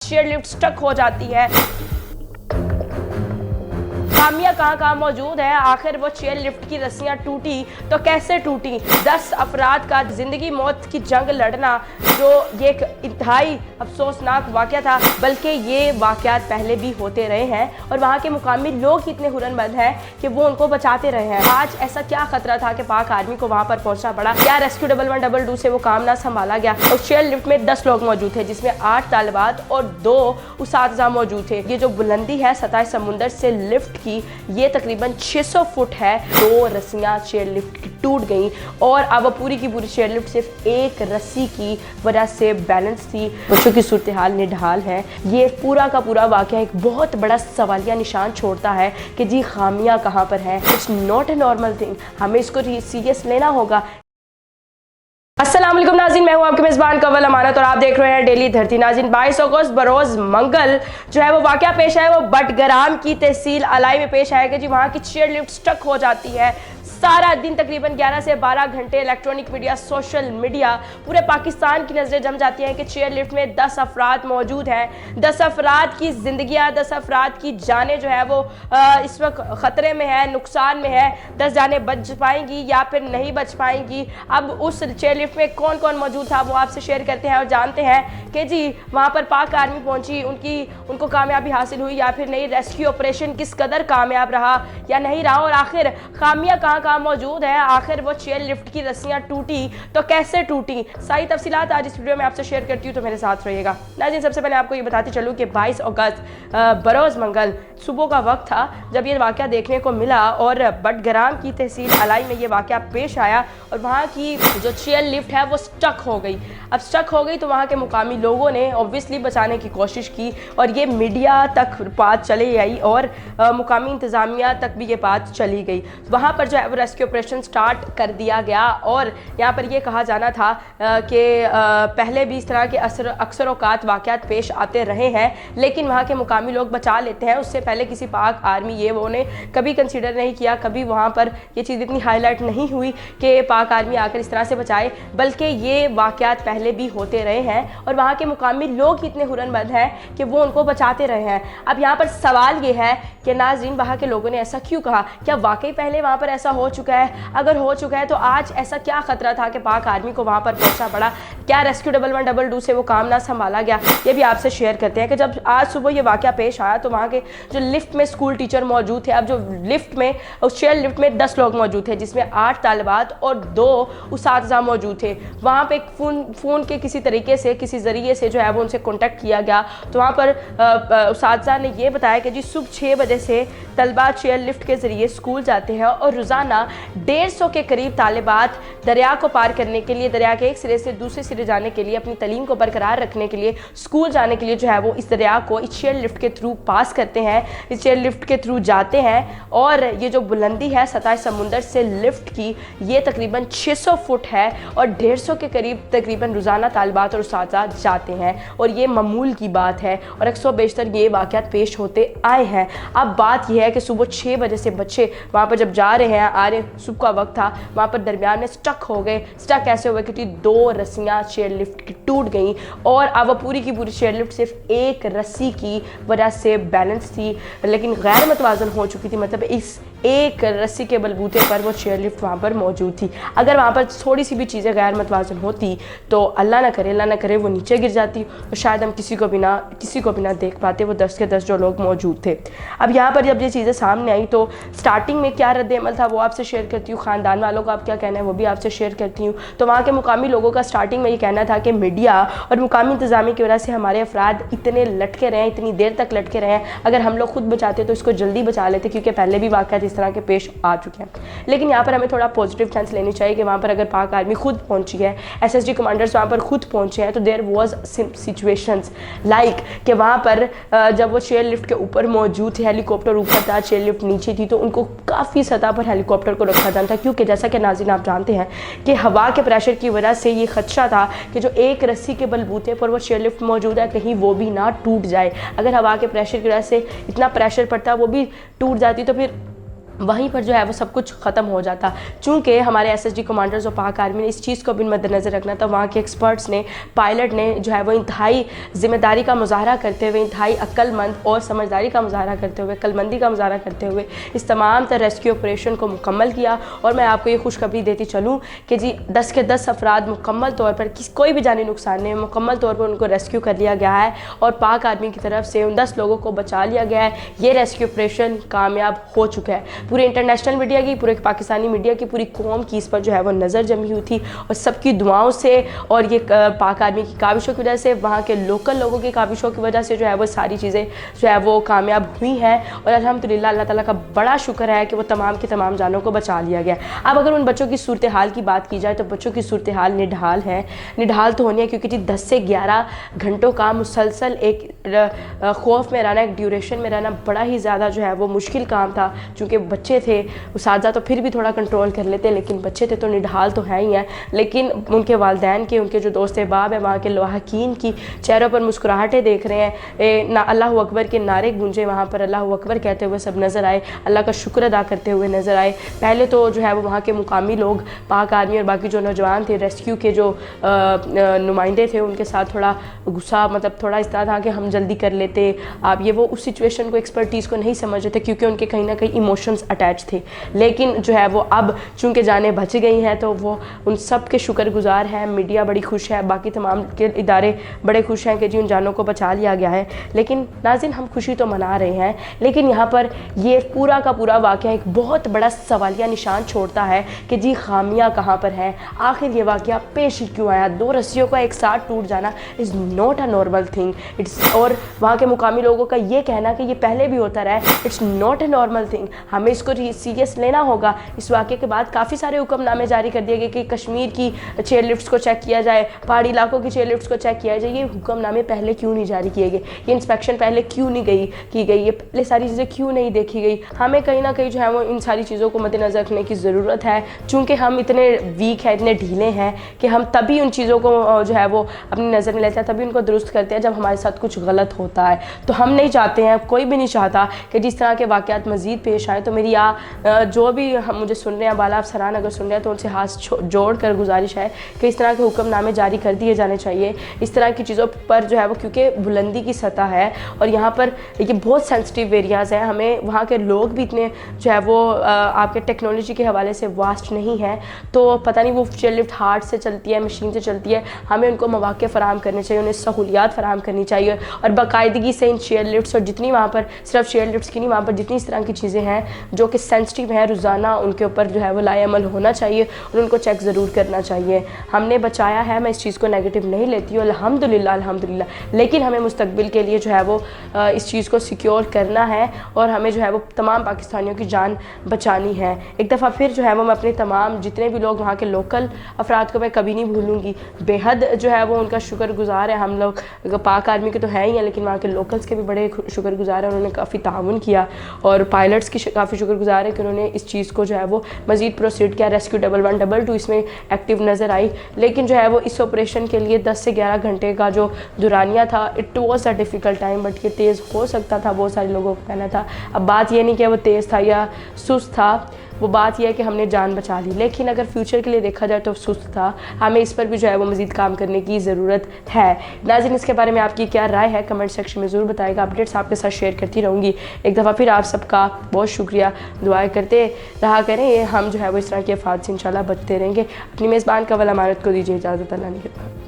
Chair lift stuck हो जाती है। खामियां कहाँ मौजूद है, आखिर वो चेयर लिफ्ट की रस्सियां टूटी तो कैसे टूटी। 10 अफराद का जिंदगी मौत की जंग लड़ना, जो ये एक इंतहाई अफसोसनाक वाक़या था, बल्कि ये वाक़यात पहले भी होते रहे हैं और वहाँ के मुकामी लोग इतने हुरनमंद हैं कि वो उनको बचाते रहे हैं। आज ऐसा क्या खतरा था कि पाक आर्मी को वहाँ पर पहुँचना पड़ा? क्या रेस्क्यू 1122 से वो काम ना संभाला गया? और चेयर लिफ्ट में 10 लोग मौजूद थे, जिसमें 8 तालिबात और 2 उसातिज़ा मौजूद थे। ये जो बुलंदी है सतह समुंदर से लिफ्ट की, ये तकरीबन 600 फुट है। 2 रस्सियां चेयर लिफ्ट की टूट गई और अब पूरी की पूरी चेयर लिफ्ट सिर्फ एक रस्सी की वजह से बैलेंस थी। बच्चों की सूरत हाल निढाल है। ये पूरा का पूरा वाक़या एक बहुत बड़ा सवालिया निशान छोड़ता है कि जी खामियां कहाँ पर हैं। It's not a normal thing, हमें इसको सीरियस लेना होगा। अस्सलाम वालेकुम नाज़रीन, मैं हूं आपके मेज़बान कवल अमानत और आप देख रहे हैं डेली धरती। नाज़रीन, 22 अगस्त बरोज़ मंगल जो है वो वाक़या पेश आया, वो बटग्राम की तहसील अलाई में पेश आया कि जी वहाँ की चेयर लिफ्ट स्टक हो जाती है। सारा दिन तकरीबन 11 से 12 घंटे इलेक्ट्रॉनिक मीडिया, सोशल मीडिया, पूरे पाकिस्तान की नज़रें जम जाती हैं कि चेयर लिफ्ट में 10 अफराद मौजूद हैं। 10 अफराद की ज़िंदगियाँ, 10 अफराद की जानें जो है वो इस वक्त ख़तरे में है, नुकसान में है। 10 जानें बच पाएंगी या फिर नहीं बच पाएंगी। अब उस चेयर लिफ्ट में कौन कौन मौजूद था वो आपसे शेयर करते हैं और जानते हैं कि जी वहाँ पर पाक आर्मी पहुँची, उनको कामयाबी हासिल हुई या फिर नहीं, रेस्क्यू ऑपरेशन किस कदर कामयाब रहा या नहीं रहा, और आखिर खामियां कहाँ मौजूद है, आखिर वो चेयर लिफ्ट की रस्सियां टूटी तो कैसे टूटी। सारी तफसीलात आज इस वीडियो में आपसे शेयर करती हूँ, तो मेरे साथ रहिएगा। नाज़रीन, सबसे पहले आपको ये बताती चलूँ कि 22 अगस्त बरोज़ मंगल सुबह का वक्त था जब ये वाक़या देखने को मिला और बटग्राम की तहसील अलाई में ये वाक़या पेश आया और वहाँ की जो चेयर लिफ्ट है वो स्टक हो गई। अब स्टक हो गई तो वहाँ के मुकामी लोगों ने ऑब्वियसली बचाने की कोशिश की और ये मीडिया तक बात चली आई और मुकामी इंतज़ामिया तक भी ये बात चली गई। वहाँ पर जो है रेस्क्यू ऑपरेशन स्टार्ट कर दिया गया और यहाँ पर ये कहा जाना था कि पहले भी इस तरह के अक्सर औकात वाक़यात पेश आते रहे हैं, लेकिन वहाँ के मुकामी लोग बचा लेते हैं। उससे पहले किसी पाक आर्मी ये वो ने कभी कंसीडर नहीं किया, कभी वहाँ पर ये चीज़ इतनी हाईलाइट नहीं हुई कि पाक आर्मी आकर इस तरह से बचाए, बल्कि ये वाक़यात पहले भी होते रहे हैं और वहाँ के मुकामी लोग इतने हुरनमंद हैं कि वो उनको बचाते रहे हैं। अब यहाँ पर सवाल ये है कि नाज़रीन, वहाँ के लोगों ने ऐसा क्यों कहा? क्या वाकई पहले वहाँ पर ऐसा हो चुका है? अगर हो चुका है तो आज ऐसा क्या खतरा था कि पाक आर्मी को वहाँ पर पहुँचना पड़ा? क्या रेस्क्यू 1122 से वो काम ना संभाला गया? ये भी आपसे शेयर करते हैं कि जब आज सुबह ये वाक़या पेश आया तो वहाँ के जो लिफ्ट में स्कूल टीचर मौजूद थे, अब जो लिफ्ट में उस चेयर लिफ्ट में 10 लोग मौजूद थे, जिसमें 8 तालिबात और 2 उसातिज़ा मौजूद थे। वहाँ पे फ़ोन के किसी तरीके से, किसी ज़रिए से जो है वो उनसे कॉन्टेक्ट किया गया तो वहाँ पर उसातिज़ा ने ये बताया कि जी सुबह 6 बजे से तलबा चेयर लिफ्ट के ज़रिए स्कूल जाते हैं और रोज़ाना 150 के करीब तालिबात दरिया को पार करने के लिए, दरिया के एक सिरे से दूसरे सिरे जाने के लिए, अपनी तालीम को बरकरार रखने के लिए, स्कूल जाने के लिए जो है वो इस दरिया को इस चेयर लिफ्ट के थ्रू पास करते हैं, इस चेयर लिफ्ट के थ्रू जाते हैं। और ये जो बुलंदी है सतह समुंदर से लिफ्ट की, ये तकरीबन 600 फुट है और 150 के करीब तकरीबन रोज़ाना तालिबात और उसातिज़ा जाते हैं और ये मामूल की बात है और अक्सर बेशतर ये वाक़यात पेश होते आए हैं। अब बात यह है कि सुबह 6 बजे से बच्चे वहाँ पर जब जा रहे हैं, आ रहे, सुबह का वक्त था, वहाँ पर दरमियान में स्टक हो गए। स्टक कैसे हुए? क्योंकि 2 रस्सियाँ चेयर लिफ्ट की टूट गई और अब पूरी की पूरी चेयर लिफ्ट सिर्फ एक रस्सी की वजह से बैलेंस थी, लेकिन गैर मतवाजन हो चुकी थी। मतलब इस एक रस्सी के बलबूते पर वो चेयर लिफ्ट वहाँ पर मौजूद थी। अगर वहाँ पर थोड़ी सी भी चीज़ें गैर मतवाजन होती तो अल्लाह ना करे वो नीचे गिर जाती और शायद हम किसी को भी ना देख पाते, वो 10 के 10 जो लोग मौजूद थे। अब यहाँ पर जब ये चीज़ें सामने आई तो स्टार्टिंग में क्या रद्द अमल था वो आपसे शेयर करती हूँ, ख़ानदान वालों का आप क्या कहना है वो भी आपसे शेयर करती हूँ। तो वहाँ के मुकामी लोगों का स्टार्टिंग में ये कहना था कि मीडिया और मुकामी इंतज़ामी की वजह से हमारे अफराद इतने लटके रहे हैं, इतनी देर तक लटके रहे हैं। अगर हम लोग खुद बचाते तो इसको जल्दी बचा लेते, क्योंकि पहले भी वाक़यात इस तरह के पेश आ चुके हैं। लेकिन यहाँ पर हमें थोड़ा पॉजिटिव चांस लेनी चाहिए कि वहाँ पर अगर पाक आर्मी खुद पहुँची है, SSG कमांडर्स वहाँ पर खुद पहुँचे हैं, तो देयर वाज सिचुएशंस लाइक कि वहाँ पर जब वो चेयर लिफ्ट के ऊपर मौजूद थे, हेलीकॉप्टर ऊपर था, चेयर लिफ्ट नीचे थी, तो उनको काफ़ी सतह पर हेलीकॉप्टर को रखा जाना था, क्योंकि जैसा कि नाज़रीन आप जानते हैं कि हवा के प्रेशर की वजह से ये खदशा था कि जो एक रस्सी के बलबूते पर वो चेयर लिफ्ट मौजूद है कहीं वो भी ना टूट जाए। अगर हवा के प्रेशर की वजह से इतना प्रेशर पड़ता वो भी टूट जाती तो फिर वहीं पर जो है वो सब कुछ ख़त्म हो जाता। चूँकि हमारे SSG कमांडर्स और पाक आर्मी ने इस चीज़ को भी मद्देनज़र रखना था, वहाँ के एक्सपर्ट्स ने, पायलट ने जो है वो इंतहाई ज़िम्मेदारी का मुजाहरा करते हुए, इंतहाई अक्लमंद और समझदारी का मुजाहरा करते हुए, अक्लमंदी का मुजाहरा करते हुए इस तमाम तर रेस्क्यू ऑपरेशन को मुकम्मल किया। और मैं आपको ये खुशखबरी देती चलूँ कि जी 10 के 10 अफराद मुकम्मल तौर पर कोई भी जानी नुकसान नहीं, मुकम्मल तौर पर उनको रेस्क्यू कर लिया गया है और पाक आर्मी की तरफ से उन 10 लोगों को बचा लिया गया है। ये रेस्क्यू ऑपरेशन कामयाब हो चुका है। पूरे इंटरनेशनल मीडिया की, पूरे पाकिस्तानी मीडिया की, पूरी कौम की इस पर जो है वो नज़र जमी हुई थी और सबकी दुआओं से और ये पाक आर्मी की काविशों की वजह से, वहाँ के लोकल लोगों की काविशों की वजह से जो है वो सारी चीज़ें जो है वो कामयाब हुई हैं। और अल्हम्दुलिल्लाह अल्लाह ताला का बड़ा शुक्र है कि वो तमाम की तमाम जानों को बचा लिया गया। अब अगर उन बच्चों की सूरत हाल की बात की जाए तो बच्चों की सूरत हाल निढाल है। निढाल तो होनी है क्योंकि जी 10 से 11 घंटों का मुसलसल एक खौफ में रहना, एक ड्यूरेशन में रहना बड़ा ही ज़्यादा जो है वो मुश्किल काम था। चूँकि बच्चे थे, उसाजा तो फिर भी थोड़ा कंट्रोल कर लेते, लेकिन बच्चे थे तो निढाल तो है ही हैं। लेकिन उनके वालदैन के, उनके जो दोस्त अहबाब हैं, वहाँ के लवाहकीन की चेहरों पर मुस्कुराहटें देख रहे हैं। अल्लाह अकबर के नारे गूंजे, वहाँ पर अल्लाह अकबर कहते हुए सब नज़र आए, अल्लाह का शुक्र अदा करते हुए नज़र आए। पहले तो जो है वो वहाँ के मुकामी लोग, पाक आर्मी और बाकी जो नौजवान थे, रेस्क्यू के जो नुमाइंदे थे, उनके साथ थोड़ा गुस्सा, मतलब थोड़ा इस तरह था कि हम जल्दी कर लेते। आप ये वो उस सिचुएशन को, एक्सपर्टीज़ को नहीं समझ रहे थे क्योंकि उनके कहीं ना कहीं इमोशंस अटैच थे। लेकिन जो है वो अब चूँकि जानें बच गई हैं तो वो उन सब के शुक्रगुजार हैं। मीडिया बड़ी खुश है, बाकी तमाम के इदारे बड़े खुश हैं कि जी उन जानों को बचा लिया गया है। लेकिन नाज़रीन, हम खुशी तो मना रहे हैं, लेकिन यहाँ पर ये पूरा का पूरा वाक़या एक बहुत बड़ा सवालिया निशान छोड़ता है कि जी खामियाँ कहाँ पर हैं, आखिर ये वाक़या पेश क्यों आया। 2 रस्सियों का एक साथ टूट जाना is not a normal thing. और वहाँ के मुकामी लोगों का ये कहना कि ये पहले भी होता रहा है, it's not a normal thing. हमें इसको सीरियस लेना होगा। इस वाक़े के बाद काफ़ी सारे हुक्मनामे जारी कर दिए गए कि कश्मीर की चेयर लिफ्ट्स को चेक किया जाए, पहाड़ी इलाकों की चेयर लिफ्ट्स को चेक किया जाए। ये हुक्मनामे पहले क्यों नहीं जारी किए गए, ये इंस्पेक्शन पहले क्यों नहीं की गई, ये पहले सारी चीज़ें क्यों नहीं देखी गई। हमें कहीं ना कहीं जो है वो इन सारी चीज़ों को मद्देनज़र रखने की ज़रूरत है। चूँकि हम इतने वीक हैं, इतने ढीले हैं कि हम तभी उन चीज़ों को जो है वो अपनी नज़र में लेते हैं, तभी उनको दुरुस्त करते हैं जब हमारे साथ कुछ गलत होता है। तो हम नहीं चाहते हैं, कोई भी नहीं चाहता कि जिस तरह के वाक़यात मज़ीद पेश आए। तो मेरी जो भी हम मुझे सुन रहे हैं, बाला अफसरान अगर सुन रहे हैं तो उनसे हाथ जोड़ कर गुजारिश है कि इस तरह के हुक्मनामे जारी कर दिए जाने चाहिए। इस तरह की चीज़ों पर जो है वो, क्योंकि बुलंदी की सतह है और यहाँ पर ये बहुत सेंसिटिव एरियाज़ हैं। हमें वहाँ के लोग भी इतने जो है वो आपके टेक्नोलॉजी के हवाले से वास्ट नहीं है, तो पता नहीं वो चेयर लिफ्ट हार्ड से चलती है, मशीन से चलती है। हमें उनको मौक़े फ़राहम करने चाहिए, उन्हें सहूलियात फ़राहम करनी चाहिए और बाकायदगी से इन चेयर लिफ्ट्स और जितनी वहाँ पर, सिर्फ चेयर लिफ्ट्स की नहीं, वहाँ पर जितनी इस तरह की चीज़ें हैं जो कि सेंसिटिव हैं, रोज़ाना उनके ऊपर जो है वो लाएअमल होना चाहिए और उनको चेक ज़रूर करना चाहिए। हमने बचाया है, मैं इस चीज़ को नेगेटिव नहीं लेती हूँ, अल्हम्दुलिल्लाह अल्हम्दुलिल्लाह। लेकिन हमें मुस्तकबिल के लिए जो है वो इस चीज़ को सिक्योर करना है और हमें जो है वो तमाम पाकिस्तानियों की जान बचानी है। एक दफ़ा फिर जो है वो मैं अपने तमाम जितने भी लोग वहाँ के लोकल अफराद को मैं कभी नहीं भूलूँगी। बेहद जो है वो उनका शुक्रगुजार है। हम लोग पाक आर्मी के तो हैं ही हैं, लेकिन वहाँ के लोकल्स के भी बड़े शुक्रगुजार हैं। उन्होंने काफ़ी ताउन किया और पायलट्स की काफ़ी शुक्रगुजार है कि उन्होंने इस चीज़ को जो है वो मज़ीद प्रोसीड किया। रेस्क्यू 1112 इसमें एक्टिव नज़र आई, लेकिन जो है वो इस ऑपरेशन के लिए 10 से 11 घंटे का जो दुरानिया था, it was a difficult time, but ये तेज़ हो सकता था, बहुत सारे लोगों को कहना था। अब बात ये नहीं कि वो तेज़ था या सुस्त था, वो बात यह है कि हमने जान बचा ली। लेकिन अगर फ्यूचर के लिए देखा जाए तो सुस्त था, हमें इस पर भी जो है वो मज़ीद काम करने की ज़रूरत है। नाज़रीन, इसके बारे में आपकी क्या राय है कमेंट सेक्शन में ज़रूर बताएगा। अपडेट्स आपके साथ शेयर करती रहूँगी। एक दफ़ा फिर आप सबका बहुत शुक्रिया, दुआएं करते रहा करें। हम जो है वो इस तरह के अफ़ाद से इंशाल्लाह बचते रहेंगे। अपनी मेज़बान का वल अमानत को दीजिए इजाज़त। अल्लाह ने